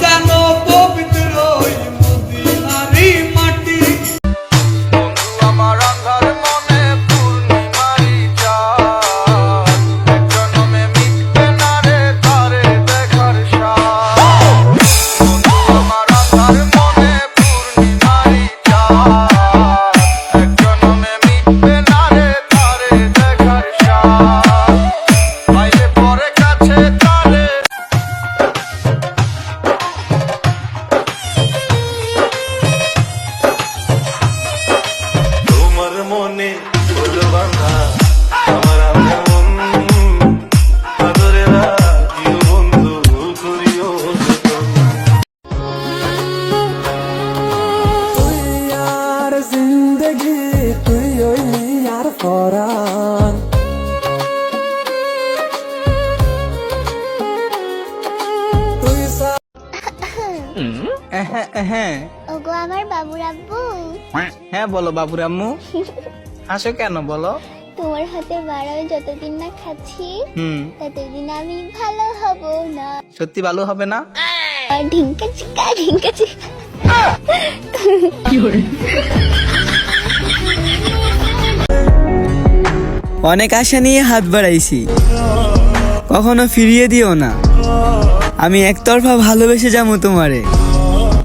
জানো পবিত্র ওই মদিনারি মাটি। বন্ধু আমার আন্ধার মনে পূর্ণিমারি চাঁদ, এক জন্মে মিটবে না রে তারে দেখার স্বাদ। বন্ধু আমার আন্ধার মনে পূর্ণিমারি চাঁদ, এক জন্মে মিটবে না রে তারে দেখার স্বাদ। পাইলে পরে কাছে তারে তোমার মনে হলো বাঁধা আমার মন, আদরে রাখিও বন্ধু করিও যতন। তুই আর জিন্দগি তুই ওই আর পরাণ তুই হ্যাঁ ওগো আমার বাবুর আব্বু, হ্যাঁ বলো বাবুর আম্মু। হাসো কেন বলো? তোমার হাতে বাড়াও যতদিন না খাচ্ছি ততদিন আমি ভালো হব না। সত্যি ভালো হবে না? ঢিঙ্কা চিকা ঢিঙ্কা চিকা। অনেক আশা নিয়ে হাত বাড়াইছি, কখনো ফিরিয়ে দিও না। আমি একতরফা ভালোবেসে যাবো তোমারে,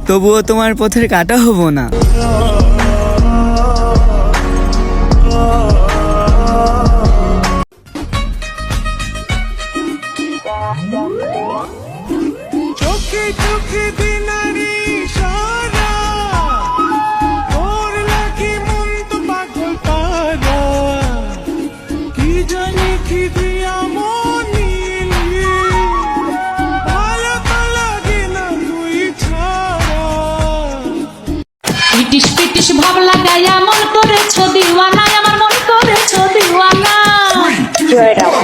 তবুও তোমার পথের কাটা হব না। চোখে চোখে দিনারি সারা তোর লাগি মন তো পাগল পারা কি জানি কি দিয়া মনিল ভালো তো লাগে না তুই ছাড়া পিটিস পিটিস ভাব লাগাইয়া মন করেছো দিওয়ানা, আমার মন করেছো দিওয়ানা।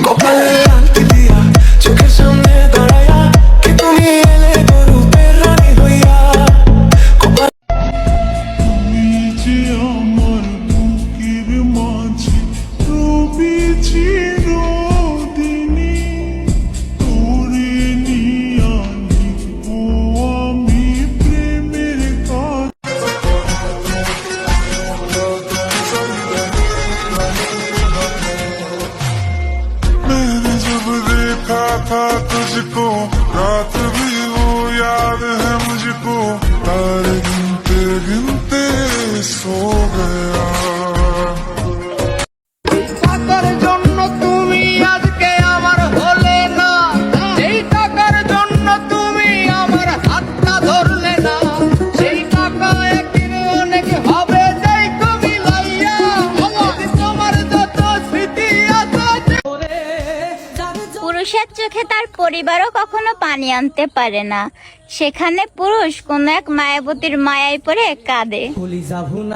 কপালে আংটি দিয়া চোখের সামনে দাঁড়ায়া কি তুমি এলে গো রূপের রানী হইয়া তুমি যে আমার বুকের মাঝে রবি চিরদিনই তোরে নিয়া লিখবো আমি প্রেমের কথা। मैंने जब देखा था तुझको रात भी वो याद है मुझको, तारे गिनते गिनते सो गया। টাকার জন্য তুমি আজকে আমার হলে না, সেই টাকার জন্য তুমি আমার হাতটা ধরলে না। সেই টাকা একদিন অনেক হবে যাই কবি লাইয়া, তোমার যত স্মৃতি আছে। পুরুষের চোখে তার পরিবারও কখনো পানি আনতে পারে না, সেখানে পুরুষ কোন এক মায়াবতীর মায়ায় পড়ে কাঁদে। কলিজা ভুনা